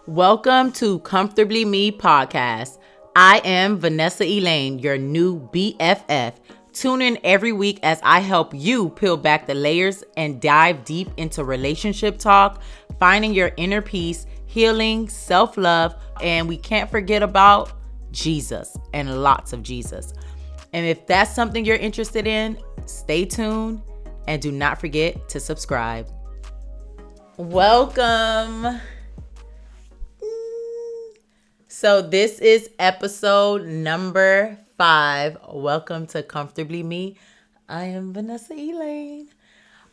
Welcome to Comfortably Me Podcast. I am Vanessa Elaine, your new BFF. Tune in every week as I help you peel back the layers and dive deep into relationship talk, finding your inner peace, healing, self-love, and we can't forget about Jesus and lots of Jesus. And if that's something you're interested in, stay tuned and do not forget to subscribe. Welcome. So this is episode number 5. Welcome to Comfortably Me. I am Vanessa Elaine.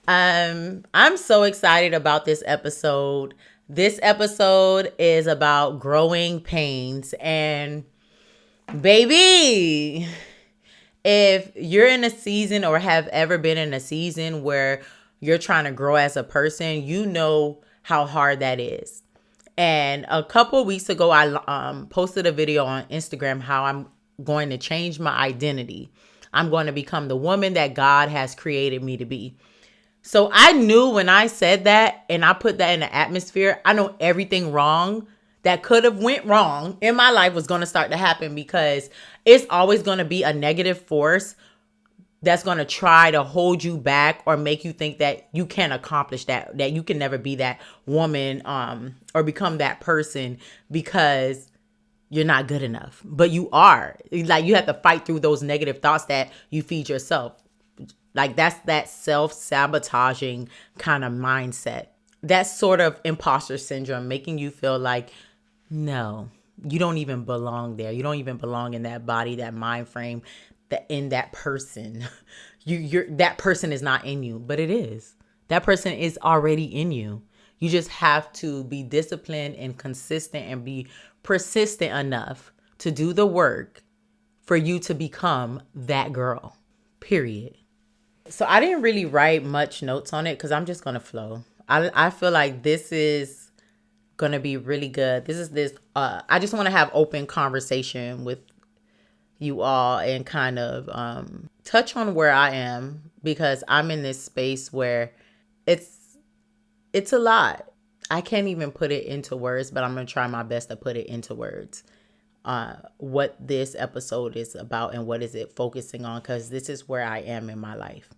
I'm so excited about this episode. This episode is about growing pains. And baby, if you're in a season or have ever been in a season where you're trying to grow as a person, you know how hard that is. And a couple weeks ago, I posted a video on Instagram how I'm going to change my identity. I'm going to become the woman that God has created me to be. So I knew when I said that and I put that in the atmosphere, I know everything wrong that could have went wrong in my life was going to start to happen, because it's always going to be a negative force that's going to try to hold you back or make you think that you can't accomplish that you can never be that woman or become that person because you're not good enough. But you are. Like, you have to fight through those negative thoughts that you feed yourself. Like, that's that self-sabotaging kind of mindset. That sort of imposter syndrome, making you feel like, no, you don't even belong there. You don't even belong in that body, that mind frame, in that person. You're that person is not in you, but it is. That person is already in you. You just have to be disciplined and consistent and be persistent enough to do the work for you to become that girl, period. So I didn't really write much notes on it because I'm just going to flow. I feel like this is going to be really good. I just want to have open conversation with you all and kind of touch on where I am, because I'm in this space where it's a lot. I can't even put it into words, but I'm going to try my best to put it into words. What this episode is about and what is it focusing on, because this is where I am in my life,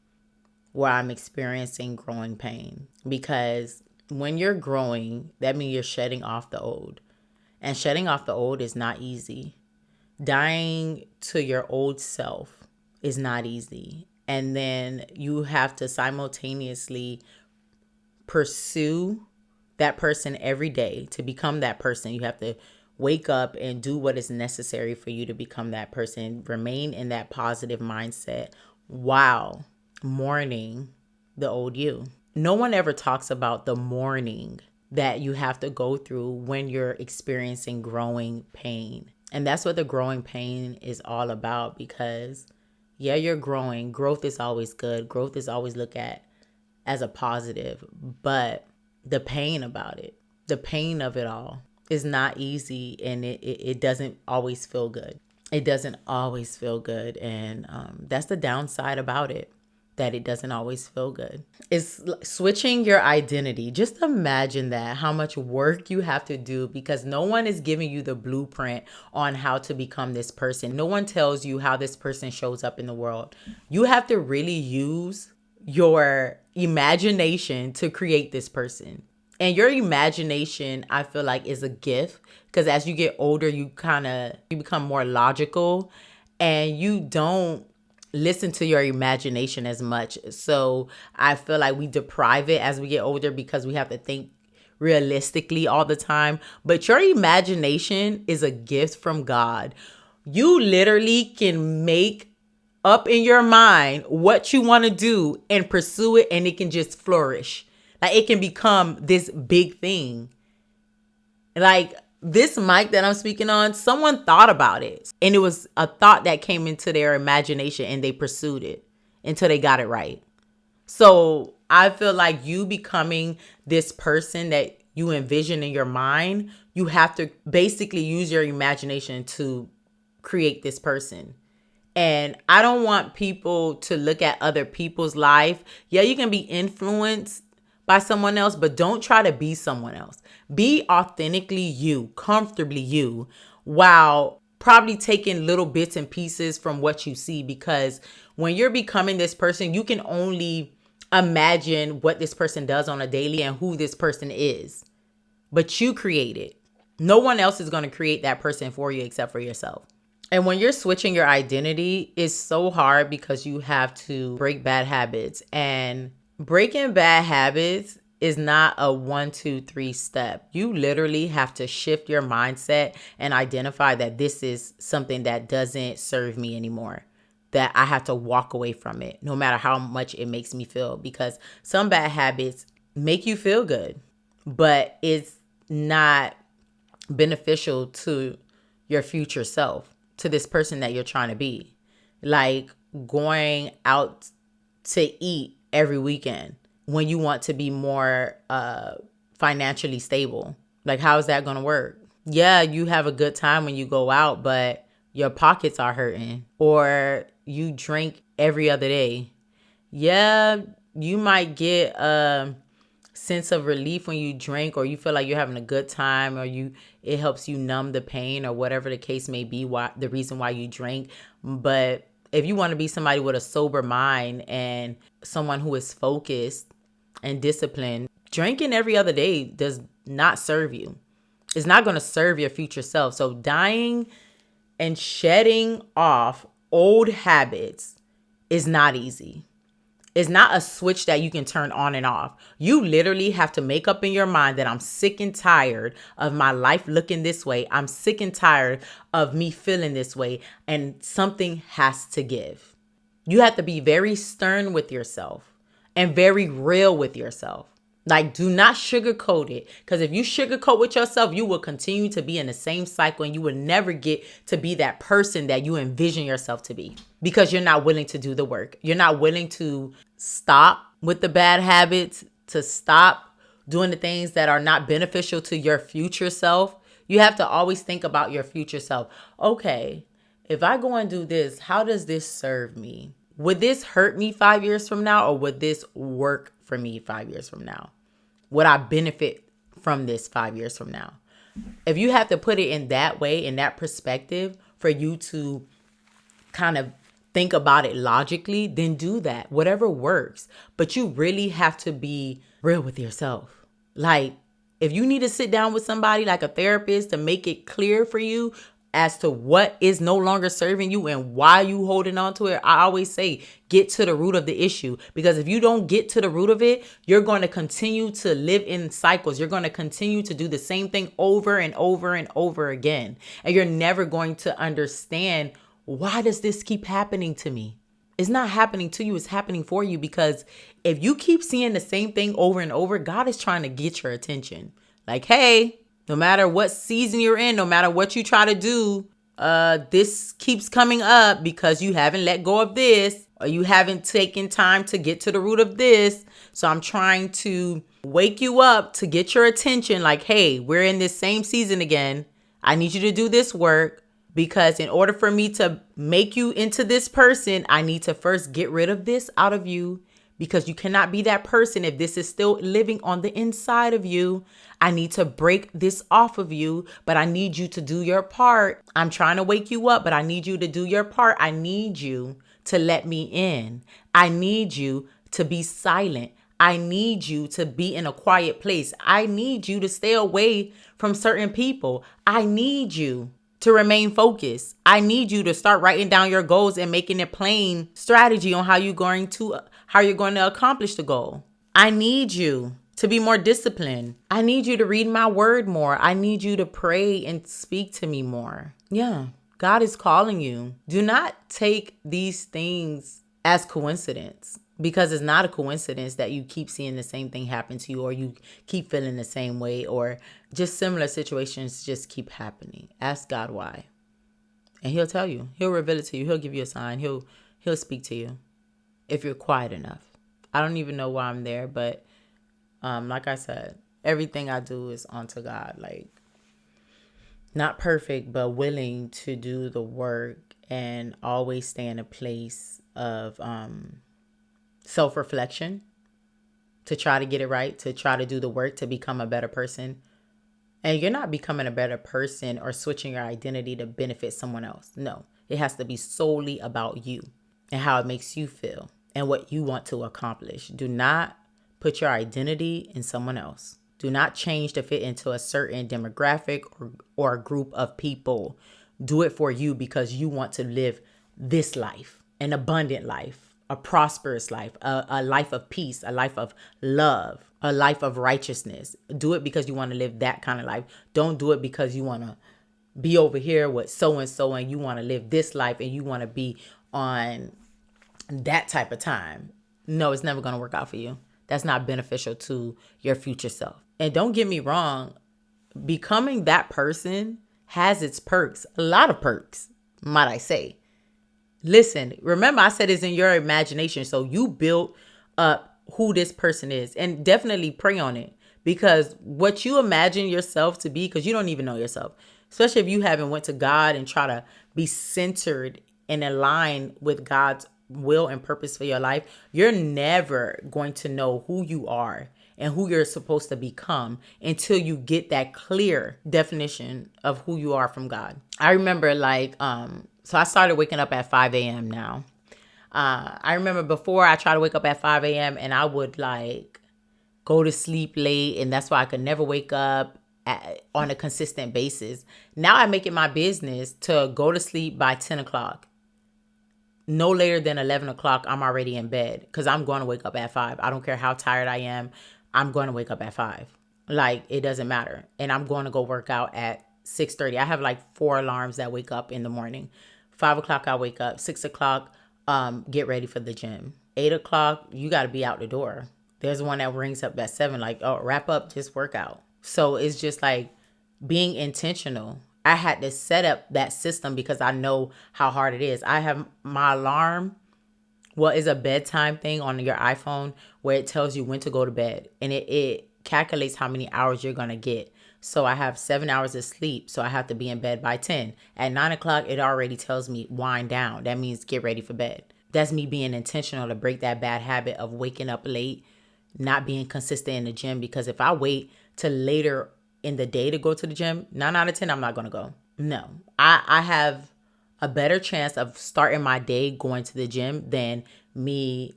where I'm experiencing growing pain. Because when you're growing, that means you're shedding off the old. And shedding off the old is not easy. Dying to your old self is not easy. And then you have to simultaneously pursue that person every day. To become that person, you have to wake up and do what is necessary for you to become that person. Remain in that positive mindset while mourning the old you. No one ever talks about the mourning that you have to go through when you're experiencing growing pain. And that's what the growing pain is all about, because yeah, you're growing. Growth is always good. Growth is always looked at as a positive, but the pain about it, the pain of it all is not easy, and it doesn't always feel good. It doesn't always feel good. And that's the downside about it, that it doesn't always feel good. It's switching your identity. Just imagine that, how much work you have to do, because no one is giving you the blueprint on how to become this person. No one tells you how this person shows up in the world. You have to really use your imagination to create this person. And your imagination, I feel like, is a gift, because as you get older, you become more logical and you don't listen to your imagination as much. So I feel like we deprive it as we get older because we have to think realistically all the time. But your imagination is a gift from God. You literally can make up in your mind what you want to do and pursue it, and it can just flourish. Like, it can become this big thing. Like, this mic that I'm speaking on, someone thought about it, and it was a thought that came into their imagination, and they pursued it until they got it right. So I feel like you becoming this person that you envision in your mind, you have to basically use your imagination to create this person. And I don't want people to look at other people's life. Yeah, you can be influenced, by someone else, but don't try to be someone else. Be authentically you, comfortably you, while probably taking little bits and pieces from what you see, because when you're becoming this person, you can only imagine what this person does on a daily and who this person is. But you create it. No one else is going to create that person for you except for yourself. And when you're switching your identity, it's so hard because you have to break bad habits. And breaking bad habits is not a 1, 2, 3 step. You literally have to shift your mindset and identify that this is something that doesn't serve me anymore, that I have to walk away from it, no matter how much it makes me feel. Because some bad habits make you feel good, but it's not beneficial to your future self, to this person that you're trying to be. Like going out to eat every weekend when you want to be more financially stable. Like, how is that going to work? Yeah, you have a good time when you go out, but your pockets are hurting. Or you drink every other day. Yeah, you might get a sense of relief when you drink, or you feel like you're having a good time, or it helps you numb the pain, or whatever the case may be, why the reason why you drink. But if you want to be somebody with a sober mind and someone who is focused and disciplined, drinking every other day does not serve you. It's not going to serve your future self. So dying and shedding off old habits is not easy. It's not a switch that you can turn on and off. You literally have to make up in your mind that I'm sick and tired of my life looking this way. I'm sick and tired of me feeling this way, and something has to give. You have to be very stern with yourself and very real with yourself. Like, do not sugarcoat it. Because if you sugarcoat with yourself, you will continue to be in the same cycle, and you will never get to be that person that you envision yourself to be, because you're not willing to do the work. You're not willing to stop with the bad habits, to stop doing the things that are not beneficial to your future self. You have to always think about your future self. Okay, if I go and do this, how does this serve me? Would this hurt me 5 years from now, or would this work for me 5 years from now? Would I benefit from this 5 years from now? If you have to put it in that way, in that perspective, for you to kind of think about it logically, then do that. Whatever works. But you really have to be real with yourself. Like, if you need to sit down with somebody like a therapist to make it clear for you as to what is no longer serving you and why you holding on to it, I always say, get to the root of the issue. Because if you don't get to the root of it, you're going to continue to live in cycles. You're going to continue to do the same thing over and over and over again. And you're never going to understand, why does this keep happening to me? It's not happening to you. It's happening for you. Because if you keep seeing the same thing over and over, God is trying to get your attention. Like, hey, no matter what season you're in, no matter what you try to do, this keeps coming up because you haven't let go of this, or you haven't taken time to get to the root of this. So I'm trying to wake you up to get your attention. Like, hey, we're in this same season again. I need you to do this work, because in order for me to make you into this person, I need to first get rid of this out of you. Because you cannot be that person if this is still living on the inside of you. I need to break this off of you, but I need you to do your part. I'm trying to wake you up, but I need you to do your part. I need you to let me in. I need you to be silent. I need you to be in a quiet place. I need you to stay away from certain people. I need you to remain focused. I need you to start writing down your goals and making a plain strategy on how you're going to accomplish the goal. I need you to be more disciplined. I need you to read my word more. I need you to pray and speak to me more. Yeah, God is calling you. Do not take these things as coincidence, because it's not a coincidence that you keep seeing the same thing happen to you, or you keep feeling the same way, or just similar situations just keep happening. Ask God why. And he'll tell you. He'll reveal it to you. He'll give you a sign. He'll speak to you if you're quiet enough. I don't even know why I'm there, but like I said, everything I do is unto God. Like, not perfect, but willing to do the work and always stay in a place of self-reflection to try to get it right, to try to do the work to become a better person. And you're not becoming a better person or switching your identity to benefit someone else. No, it has to be solely about you and how it makes you feel and what you want to accomplish. Do not put your identity in someone else. Do not change to fit into a certain demographic or a group of people. Do it for you because you want to live this life, an abundant life, a prosperous life, a life of peace, a life of love, a life of righteousness. Do it because you want to live that kind of life. Don't do it because you want to be over here with so-and-so and you want to live this life and you want to be on that type of time. No, it's never going to work out for you. That's not beneficial to your future self. And don't get me wrong, becoming that person has its perks, a lot of perks, might I say. Listen, remember I said it's in your imagination. So you build up who this person is and definitely pray on it, because what you imagine yourself to be, because you don't even know yourself, especially if you haven't went to God and try to be centered and aligned with God's will and purpose for your life, you're never going to know who you are and who you're supposed to become until you get that clear definition of who you are from God. I remember so I started waking up at 5 a.m. now. I remember before I tried to wake up at 5 a.m. and I would go to sleep late, and that's why I could never wake up on a consistent basis. Now I make it my business to go to sleep by 10 o'clock. No later than 11 o'clock, I'm already in bed because I'm going to wake up at 5. I don't care how tired I am. I'm going to wake up at 5. It doesn't matter. And I'm going to go work out at 6:30. I have 4 alarms that wake up in the morning. 5 o'clock, I wake up. 6 o'clock, get ready for the gym. 8 o'clock, you got to be out the door. There's one that rings up at 7, wrap up, just work out. So it's just being intentional. I had to set up that system because I know how hard it is. I have my alarm, is a bedtime thing on your iPhone where it tells you when to go to bed. And it calculates how many hours you're going to get. So I have 7 hours of sleep. So I have to be in bed by 10. At 9 o'clock, it already tells me wind down. That means get ready for bed. That's me being intentional to break that bad habit of waking up late, not being consistent in the gym. Because if I wait till later in the day to go to the gym, 9 out of 10, I'm not going to go. No, I have a better chance of starting my day going to the gym than me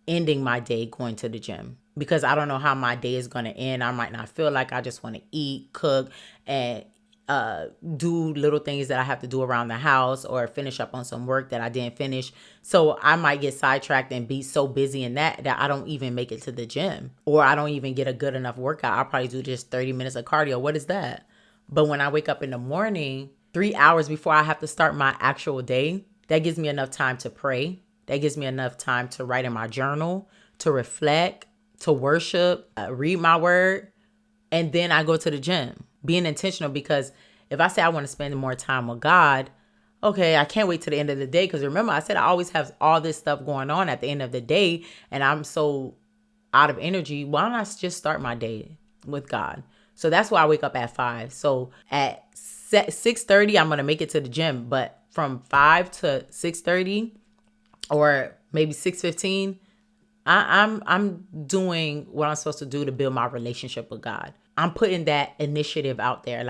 ending my day going to the gym, because I don't know how my day is going to end. I might not feel like I just want to eat, cook, and do little things that I have to do around the house or finish up on some work that I didn't finish. So I might get sidetracked and be so busy in that I don't even make it to the gym, or I don't even get a good enough workout. I'll probably do just 30 minutes of cardio. What is that? But when I wake up in the morning, 3 hours before I have to start my actual day, that gives me enough time to pray. That gives me enough time to write in my journal, to reflect, to worship, read my word, and then I go to the gym. Being intentional, because if I say I want to spend more time with God, okay, I can't wait to the end of the day, because remember I said I always have all this stuff going on at the end of the day and I'm so out of energy. Why don't I just start my day with God? So that's why I wake up at 5. So at 6:30, I'm going to make it to the gym, but from 5 to 6:30 or maybe 6:15, I'm doing what I'm supposed to do to build my relationship with God. I'm putting that initiative out there.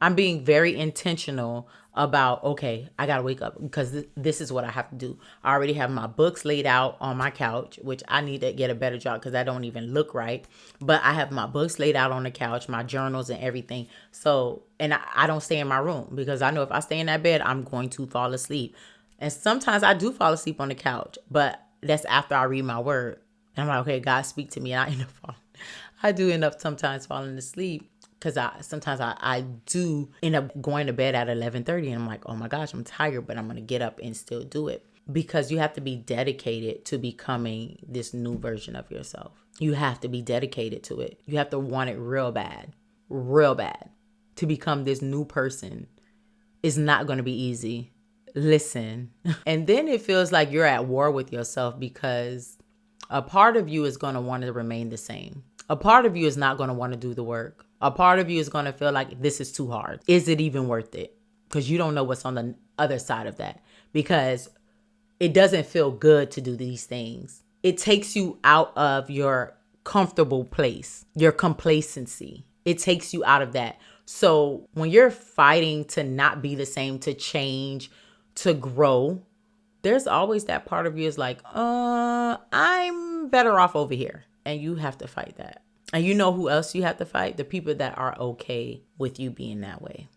I'm being very intentional about, okay, I got to wake up because this is what I have to do. I already have my books laid out on my couch, which I need to get a better job because that don't even look right. But I have my books laid out on the couch, my journals and everything. So, and I don't stay in my room because I know if I stay in that bed, I'm going to fall asleep. And sometimes I do fall asleep on the couch, but that's after I read my word. And I'm like, okay, God, speak to me. And I do end up sometimes falling asleep because I do end up going to bed at 11:30 and I'm like, oh my gosh, I'm tired, but I'm going to get up and still do it, because you have to be dedicated to becoming this new version of yourself. You have to be dedicated to it. You have to want it real bad to become this new person. It's not going to be easy. Listen. And then it feels like you're at war with yourself because a part of you is going to want to remain the same. A part of you is not going to want to do the work. A part of you is going to feel like this is too hard. Is it even worth it? Because you don't know what's on the other side of that. Because it doesn't feel good to do these things. It takes you out of your comfortable place, your complacency. It takes you out of that. So when you're fighting to not be the same, to change, to grow, there's always that part of you is like, I'm better off over here. And you have to fight that. And you know who else you have to fight? The people that are okay with you being that way.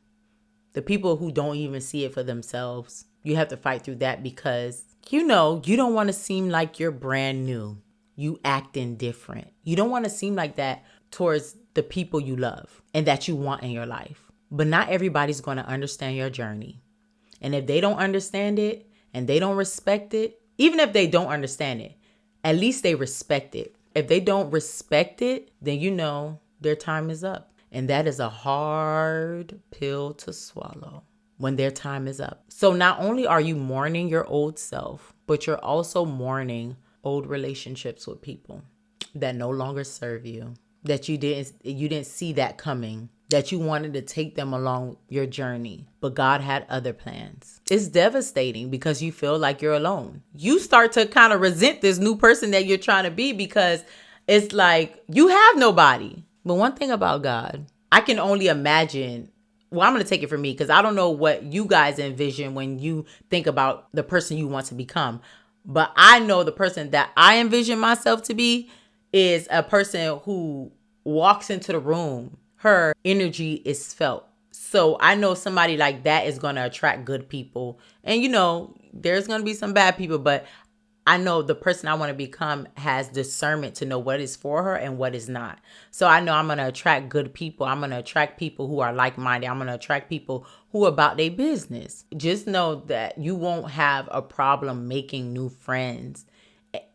The people who don't even see it for themselves. You have to fight through that because, you don't want to seem like you're brand new. You acting different. You don't want to seem like that towards the people you love and that you want in your life. But not everybody's going to understand your journey. And if they don't understand it and they don't respect it, even if they don't understand it, at least they respect it. If they don't respect it, then their time is up. And that is a hard pill to swallow when their time is up. So not only are you mourning your old self, but you're also mourning old relationships with people that no longer serve you, that you didn't see that coming, that you wanted to take them along your journey, but God had other plans. It's devastating because you feel like you're alone. You start to kind of resent this new person that you're trying to be because it's like you have nobody. But one thing about God, I can only imagine. Well, I'm going to take it from me because I don't know what you guys envision when you think about the person you want to become. But I know the person that I envision myself to be is a person who walks into the room. Her energy is felt. So I know somebody like that is going to attract good people. And, there's going to be some bad people, but I know the person I want to become has discernment to know what is for her and what is not. So I know I'm going to attract good people. I'm going to attract people who are like-minded. I'm going to attract people who are about their business. Just know that you won't have a problem making new friends,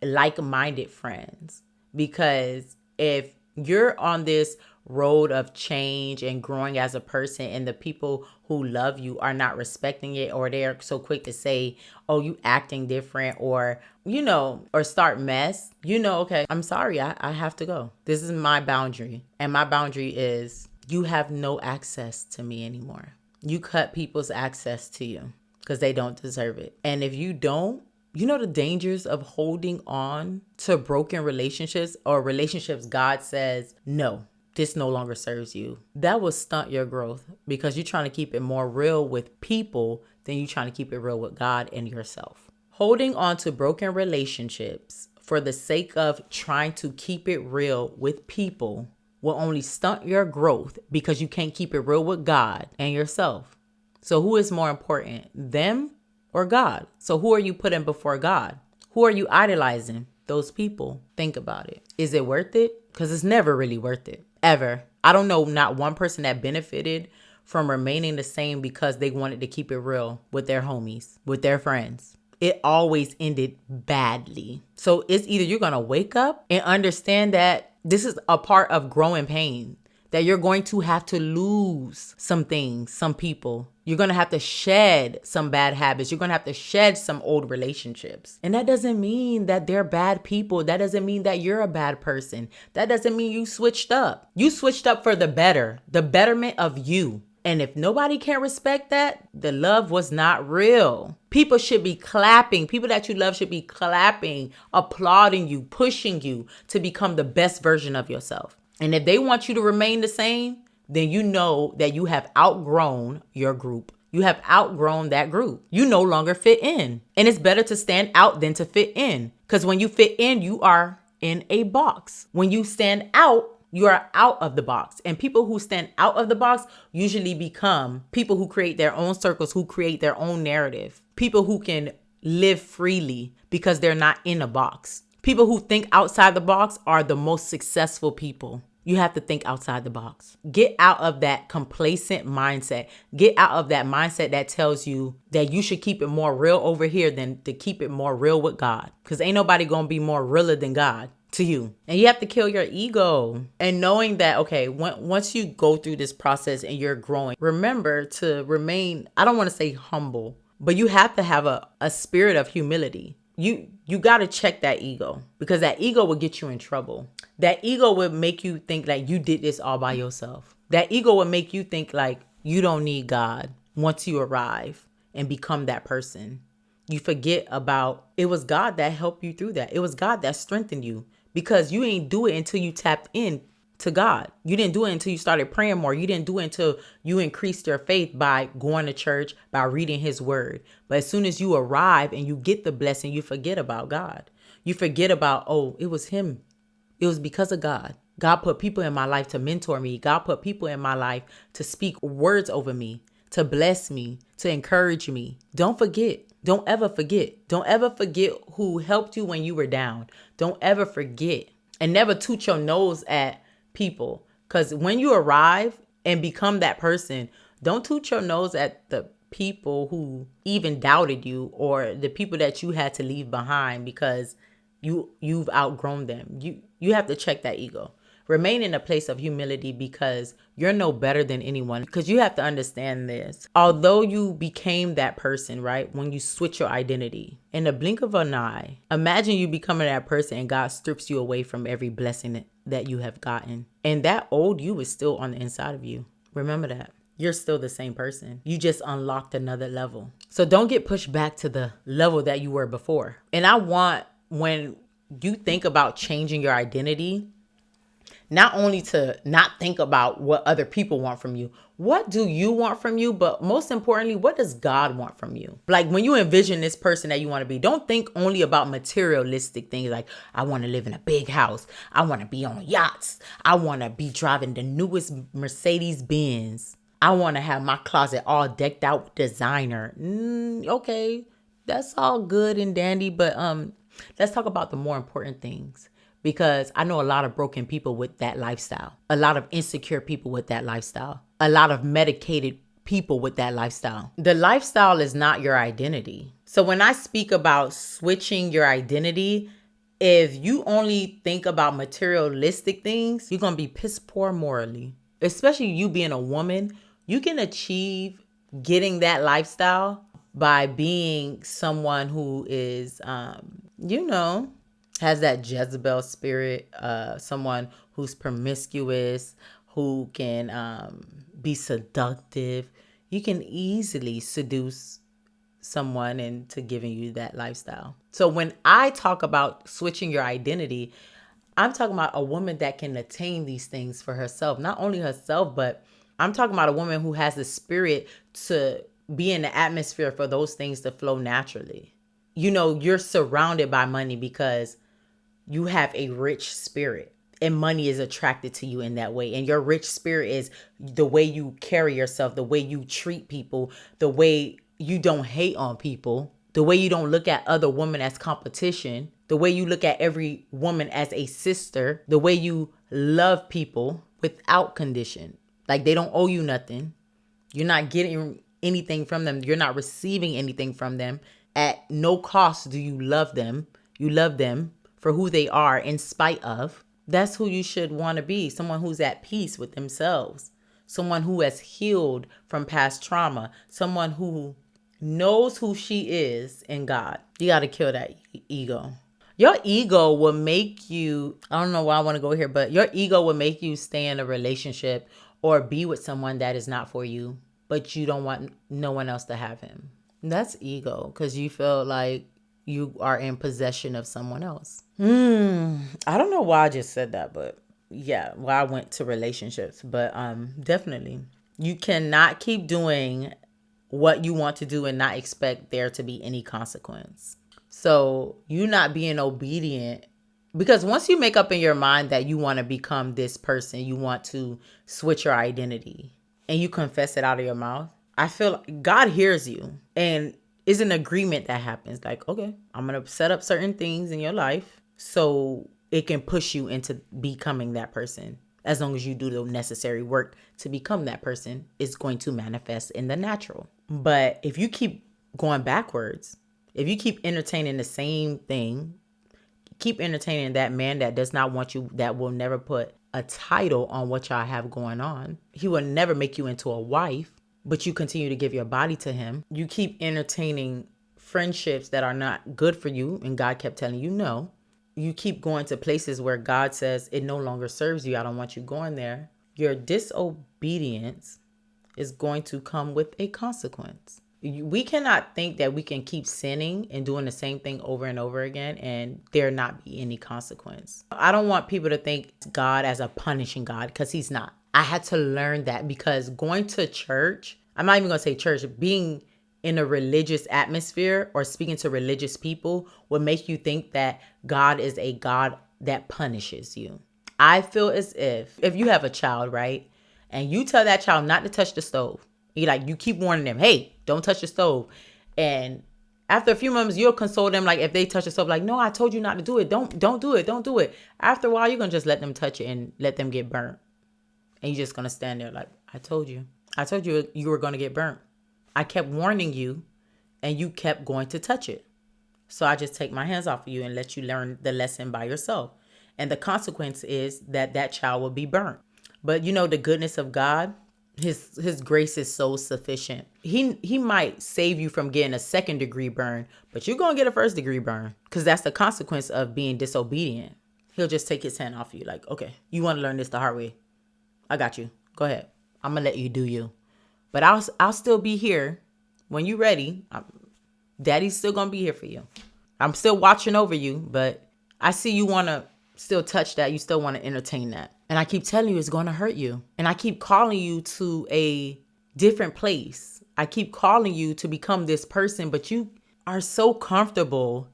like-minded friends. Because if you're on this road of change and growing as a person and the people who love you are not respecting it, or they're so quick to say, oh, you acting different, or start mess, okay, I'm sorry, I have to go. This is my boundary. And my boundary is you have no access to me anymore. You cut people's access to you because they don't deserve it. And if you don't, the dangers of holding on to broken relationships or relationships God says, no, this no longer serves you. That will stunt your growth because you're trying to keep it more real with people than you're trying to keep it real with God and yourself. Holding on to broken relationships for the sake of trying to keep it real with people will only stunt your growth because you can't keep it real with God and yourself. So who is more important, them or God? So who are you putting before God? Who are you idolizing? Those people. Think about it. Is it worth it? Because it's never really worth it. Ever. I don't know not one person that benefited from remaining the same because they wanted to keep it real with their homies, with their friends. It always ended badly. So it's either you're going to wake up and understand that this is a part of growing pain, that you're going to have to lose some things, some people. You're going to have to shed some bad habits. You're going to have to shed some old relationships. And that doesn't mean that they're bad people. That doesn't mean that you're a bad person. That doesn't mean you switched up. You switched up for the better, the betterment of you. And if nobody can respect that, the love was not real. People should be clapping. People that you love should be clapping, applauding you, pushing you to become the best version of yourself. And if they want you to remain the same, then you know that you have outgrown your group. You have outgrown that group. You no longer fit in. And it's better to stand out than to fit in. Because when you fit in, you are in a box. When you stand out, you are out of the box. And people who stand out of the box usually become people who create their own circles, who create their own narrative. People who can live freely because they're not in a box. People who think outside the box are the most successful people. You have to think outside the box. Get out of that complacent mindset. Get out of that mindset that tells you that you should keep it more real over here than to keep it more real with God. Because ain't nobody going to be more realer than God to you. And you have to kill your ego. And knowing that, okay, once you go through this process and you're growing, remember to remain, I don't want to say humble, but you have to have a spirit of humility. You got to check that ego, because that ego will get you in trouble. That ego would make you think like you did this all by yourself. That ego would make you think like you don't need God once you arrive and become that person. You forget about it was God that helped you through that. It was God that strengthened you because you ain't do it until you tapped in to God. You didn't do it until you started praying more. You didn't do it until you increased your faith by going to church, by reading his word. But as soon as you arrive and you get the blessing, you forget about God. You forget about, oh, it was him. It was because of God. God put people in my life to mentor me. God put people in my life to speak words over me, to bless me, to encourage me. Don't forget. Don't ever forget. Don't ever forget who helped you when you were down. Don't ever forget. And never toot your nose at people. Because when you arrive and become that person, don't toot your nose at the people who even doubted you, or the people that you had to leave behind because you've outgrown them. You have to check that ego. Remain in a place of humility, because you're no better than anyone. Because you have to understand this. Although you became that person, right? When you switch your identity, in the blink of an eye, imagine you becoming that person and God strips you away from every blessing that you have gotten. And that old you is still on the inside of you. Remember that. You're still the same person. You just unlocked another level. So don't get pushed back to the level that you were before. And I want, when you think about changing your identity, not only to not think about what other people want from you, what do you want from you? But most importantly, what does God want from you? Like when you envision this person that you want to be, don't think only about materialistic things like, I want to live in a big house. I want to be on yachts. I want to be driving the newest Mercedes Benz. I want to have my closet all decked out with designer. Okay, that's all good and dandy, but let's talk about the more important things. Because I know a lot of broken people with that lifestyle, a lot of insecure people with that lifestyle, a lot of medicated people with that lifestyle. The lifestyle is not your identity. So when I speak about switching your identity, if you only think about materialistic things, you're going to be piss poor morally. Especially you being a woman, you can achieve getting that lifestyle by being someone who is, has that Jezebel spirit, someone who's promiscuous, who can be seductive. You can easily seduce someone into giving you that lifestyle. So when I talk about switching your identity, I'm talking about a woman that can attain these things for herself. Not only herself, but I'm talking about a woman who has the spirit to be in the atmosphere for those things to flow naturally. You're surrounded by money because you have a rich spirit, and money is attracted to you in that way. And your rich spirit is the way you carry yourself, the way you treat people, the way you don't hate on people, the way you don't look at other women as competition, the way you look at every woman as a sister, the way you love people without condition. Like they don't owe you nothing. You're not getting anything from them. You're not receiving anything from them. At no cost do you love them. You love them for who they are in spite of. That's who you should want to be. Someone who's at peace with themselves. Someone who has healed from past trauma. Someone who knows who she is in God. You got to kill that ego. Your ego will make you, I don't know why I want to go here, but your ego will make you stay in a relationship or be with someone that is not for you, but you don't want no one else to have him. That's ego, because you feel like you are in possession of someone else. I don't know why I just said that, but yeah, why I went to relationships, but definitely. You cannot keep doing what you want to do and not expect there to be any consequence. So you not being obedient, because once you make up in your mind that you want to become this person, you want to switch your identity, and you confess it out of your mouth, I feel like God hears you, and is an agreement that happens. Like, okay, I'm going to set up certain things in your life so it can push you into becoming that person. As long as you do the necessary work to become that person, it's going to manifest in the natural. But if you keep going backwards, if you keep entertaining the same thing, keep entertaining that man that does not want you, that will never put a title on what y'all have going on. He will never make you into a wife, but you continue to give your body to him. You keep entertaining friendships that are not good for you, and God kept telling you no. You keep going to places where God says it no longer serves you. I don't want you going there. Your disobedience is going to come with a consequence. We cannot think that we can keep sinning and doing the same thing over and over again and there not be any consequence. I don't want people to think God as a punishing God, because he's not. I had to learn that, because going to church, I'm not even going to say church, being in a religious atmosphere or speaking to religious people would make you think that God is a God that punishes you. I feel as if you have a child, right? And you tell that child not to touch the stove. You keep warning them, hey, don't touch the stove. And after a few months, you'll console them. Like if they touch the stove, like, no, I told you not to do it. Don't do it. Don't do it. After a while, you're going to just let them touch it and let them get burnt. And you're just going to stand there like, I told you you were going to get burnt. I kept warning you and you kept going to touch it. So I just take my hands off of you and let you learn the lesson by yourself. And the consequence is that child will be burnt. But the goodness of God, his grace is so sufficient. He might save you from getting a 2nd-degree burn, but you're going to get a 1st-degree burn, because that's the consequence of being disobedient. He'll just take his hand off you like, okay, you want to learn this the hard way. I got you. Go ahead. I'm going to let you do you. But I'll still be here when you're ready. Daddy's still going to be here for you. I'm still watching over you, but I see you want to still touch that. You still want to entertain that. And I keep telling you it's going to hurt you. And I keep calling you to a different place. I keep calling you to become this person, but you are so comfortable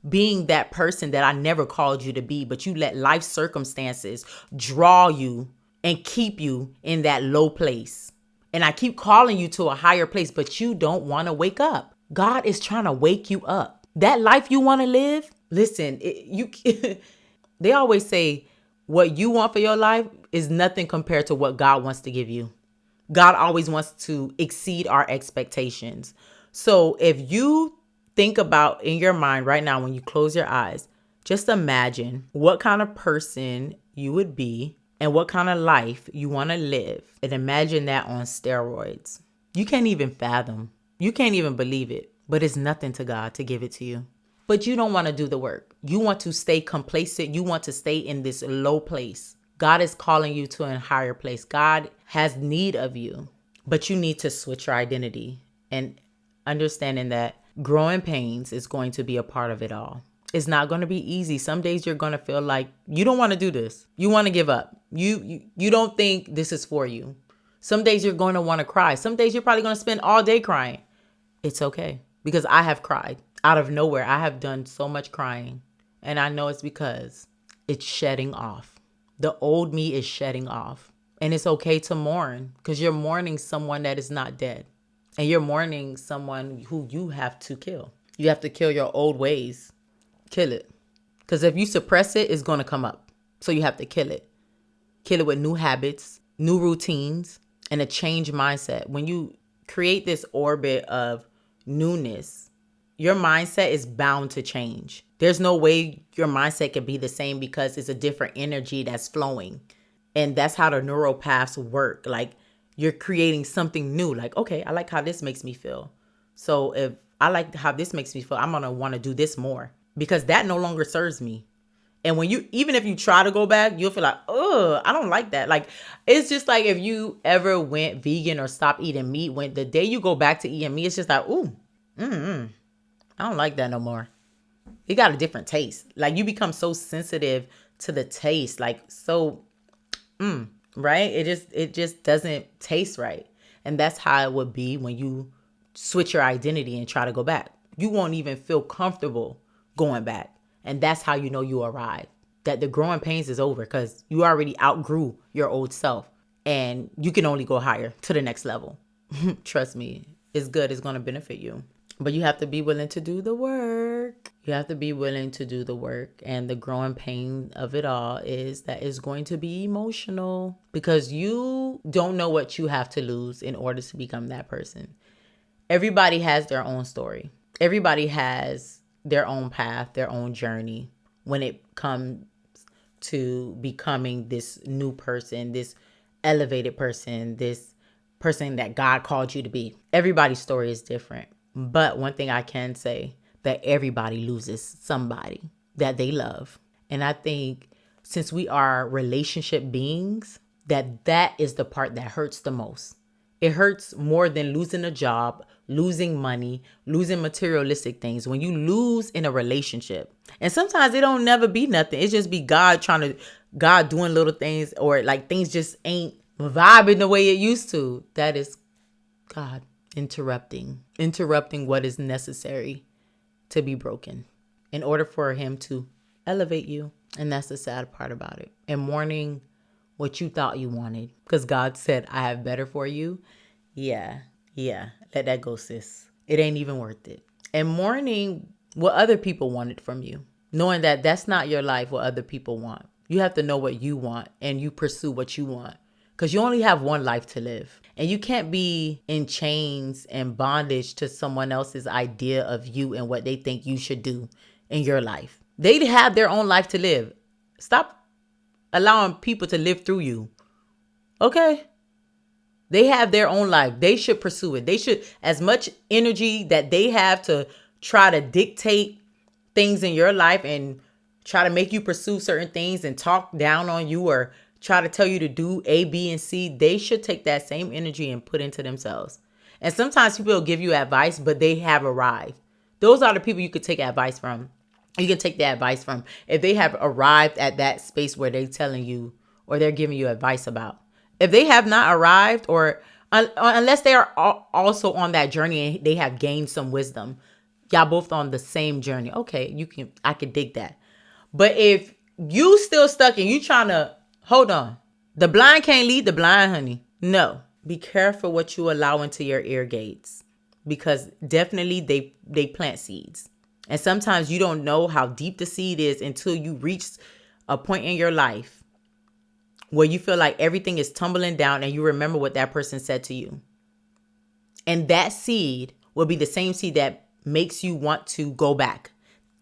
being that person that I never called you to be, but you let life circumstances draw you and keep you in that low place. And I keep calling you to a higher place, but you don't want to wake up. God is trying to wake you up. That life you want to live, listen, they always say what you want for your life is nothing compared to what God wants to give you. God always wants to exceed our expectations. So if you think about in your mind right now, when you close your eyes, just imagine what kind of person you would be and what kind of life you want to live. And imagine that on steroids. You can't even fathom. You can't even believe it. But it's nothing to God to give it to you. But you don't want to do the work. You want to stay complacent. You want to stay in this low place. God is calling you to a higher place. God has need of you. But you need to switch your identity. And understanding that growing pains is going to be a part of it all. It's not going to be easy. Some days you're going to feel like you don't want to do this. You want to give up. You don't think this is for you. Some days you're going to want to cry. Some days you're probably going to spend all day crying. It's okay. Because I have cried out of nowhere. I have done so much crying. And I know it's because it's shedding off. The old me is shedding off. And it's okay to mourn, because you're mourning someone that is not dead. And you're mourning someone who you have to kill. You have to kill your old ways. Kill it. Because if you suppress it, it's going to come up. So you have to kill it. Kill it with new habits, new routines, and a changed mindset. When you create this orbit of newness, your mindset is bound to change. There's no way your mindset can be the same, because it's a different energy that's flowing. And that's how the neural paths work. Like, you're creating something new. Like, okay, I like how this makes me feel. So if I like how this makes me feel, I'm going to want to do this more, because that no longer serves me. And even if you try to go back, you'll feel like, oh, I don't like that. Like, it's just like if you ever went vegan or stopped eating meat, when the day you go back to eating meat, it's just like, ooh, I don't like that no more. It got a different taste. Like, you become so sensitive to the taste, like so, right? It just doesn't taste right. And that's how it would be when you switch your identity and try to go back. You won't even feel comfortable going back. And that's how you know you arrived. That the growing pains is over, because you already outgrew your old self. And you can only go higher to the next level. Trust me, it's good. It's going to benefit you. But you have to be willing to do the work. You have to be willing to do the work. And the growing pain of it all is that it's going to be emotional, because you don't know what you have to lose in order to become that person. Everybody has their own story. Everybody has their own path, their own journey when it comes to becoming this new person, this elevated person, this person that God called you to be. Everybody's story is different. But one thing I can say, that everybody loses somebody that they love. And I think since we are relationship beings, that is the part that hurts the most. It hurts more than losing a job, losing money, losing materialistic things. When you lose in a relationship, and sometimes it don't never be nothing. It just be God doing little things, or like things just ain't vibing the way it used to. That is God interrupting what is necessary to be broken in order for him to elevate you. And that's the sad part about it. And mourning what you thought you wanted, because God said, I have better for you. Yeah. Let that go, sis. It ain't even worth it. And mourning what other people wanted from you, knowing that that's not your life, what other people want. You have to know what you want, and you pursue what you want, because you only have one life to live. And you can't be in chains and bondage to someone else's idea of you and what they think you should do in your life. They have their own life to live. Stop allowing people to live through you. Okay? They have their own life. They should pursue it. They should, as much energy that they have to try to dictate things in your life and try to make you pursue certain things and talk down on you or try to tell you to do A, B, and C, they should take that same energy and put into themselves. And sometimes people will give you advice, but they have arrived. Those are the people you could take advice from. You can take the advice from if they have arrived at that space where they're telling you or they're giving you advice about. If they have not arrived, or unless they are also on that journey and they have gained some wisdom, y'all both on the same journey. Okay, I could dig that. But if you still stuck and you trying to hold on, the blind can't lead the blind, honey. No, be careful what you allow into your ear gates, because definitely they plant seeds. And sometimes you don't know how deep the seed is until you reach a point in your life where you feel like everything is tumbling down and you remember what that person said to you. And that seed will be the same seed that makes you want to go back.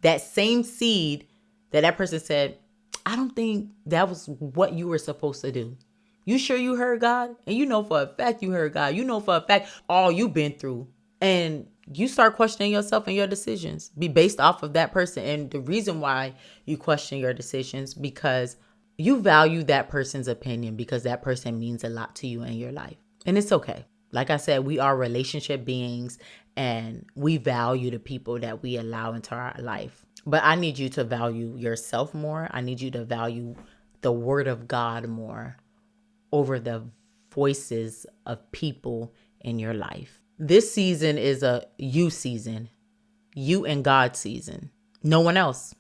That same seed that person said, I don't think that was what you were supposed to do. You sure you heard God? And you know for a fact you heard God. You know for a fact all you've been through. And you start questioning yourself and your decisions be based off of that person. And the reason why you question your decisions, because you value that person's opinion, because that person means a lot to you in your life. And it's okay. Like I said, we are relationship beings and we value the people that we allow into our life. But I need you to value yourself more. I need you to value the word of God more over the voices of people in your life. This season is a you season, you and God season. No one else.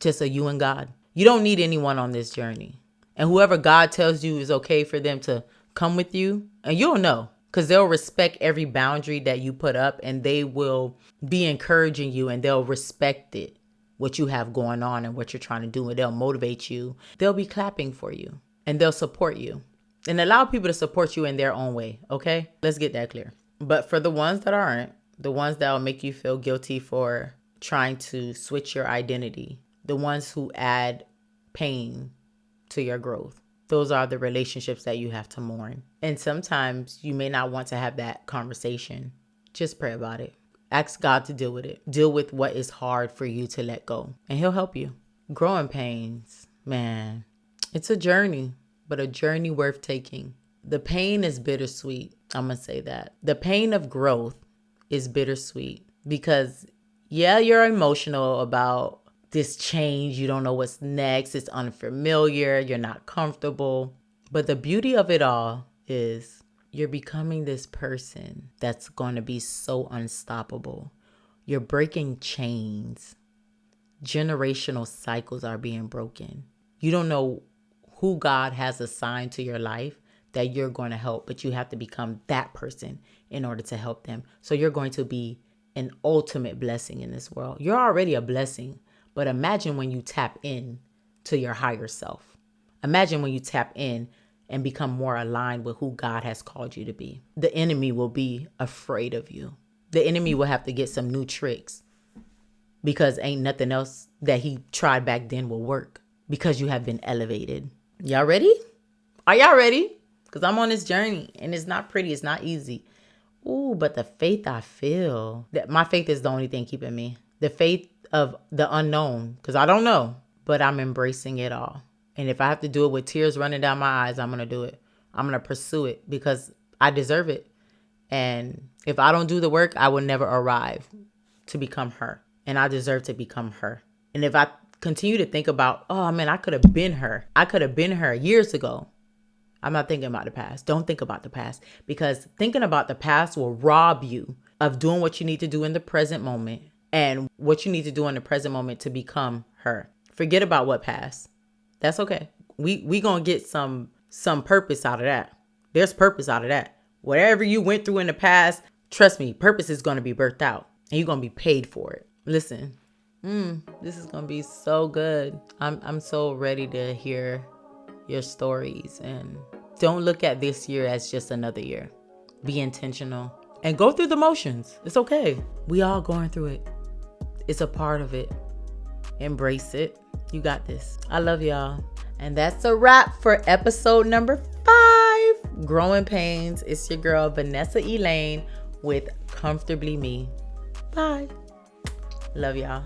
Just a you and God. You don't need anyone on this journey. And whoever God tells you is okay for them to come with you, and you'll know, because they'll respect every boundary that you put up, and they will be encouraging you, and they'll respect it, what you have going on and what you're trying to do, and they'll motivate you. They'll be clapping for you, and they'll support you. And allow people to support you in their own way, okay? Let's get that clear. But for the ones that aren't, the ones that will make you feel guilty for trying to switch your identity, the ones who add pain to your growth, those are the relationships that you have to mourn. And sometimes you may not want to have that conversation. Just pray about it. Ask God to deal with it. Deal with what is hard for you to let go, and he'll help you. Growing pains, man, it's a journey, but a journey worth taking. The pain is bittersweet. I'm going to say that. The pain of growth is bittersweet because, yeah, you're emotional about this change. You don't know what's next. It's unfamiliar. You're not comfortable. But the beauty of it all is you're becoming this person that's going to be so unstoppable. You're breaking chains. Generational cycles are being broken. You don't know who God has assigned to your life that you're going to help, but you have to become that person in order to help them. So you're going to be an ultimate blessing in this world. You're already a blessing, but imagine when you tap in to your higher self. Imagine when you tap in and become more aligned with who God has called you to be. The enemy will be afraid of you. The enemy will have to get some new tricks because ain't nothing else that he tried back then will work because you have been elevated. Y'all ready? Are y'all ready? Because I'm on this journey and it's not pretty. It's not easy. Ooh, but the faith I feel, that my faith is the only thing keeping me. The faith of the unknown, because I don't know, but I'm embracing it all. And if I have to do it with tears running down my eyes, I'm going to do it. I'm going to pursue it because I deserve it. And if I don't do the work, I will never arrive to become her. And I deserve to become her. And if I continue to think about, oh man, I could have been her. I could have been her years ago. I'm not thinking about the past. Don't think about the past, because thinking about the past will rob you of doing what you need to do in the present moment and what you need to do in the present moment to become her. Forget about what passed. That's okay. We gonna get some purpose out of that. There's purpose out of that. Whatever you went through in the past, trust me, purpose is gonna be birthed out and you're gonna be paid for it. Listen, this is gonna be so good. I'm so ready to hear your stories, and don't look at this year as just another year. Be intentional and go through the motions. It's okay. We all going through it. It's a part of it. Embrace it. You got this. I love y'all. And that's a wrap for episode number 5, Growing Pains. It's your girl, Vanessa Elaine, with Comfortably Me. Bye. Love y'all.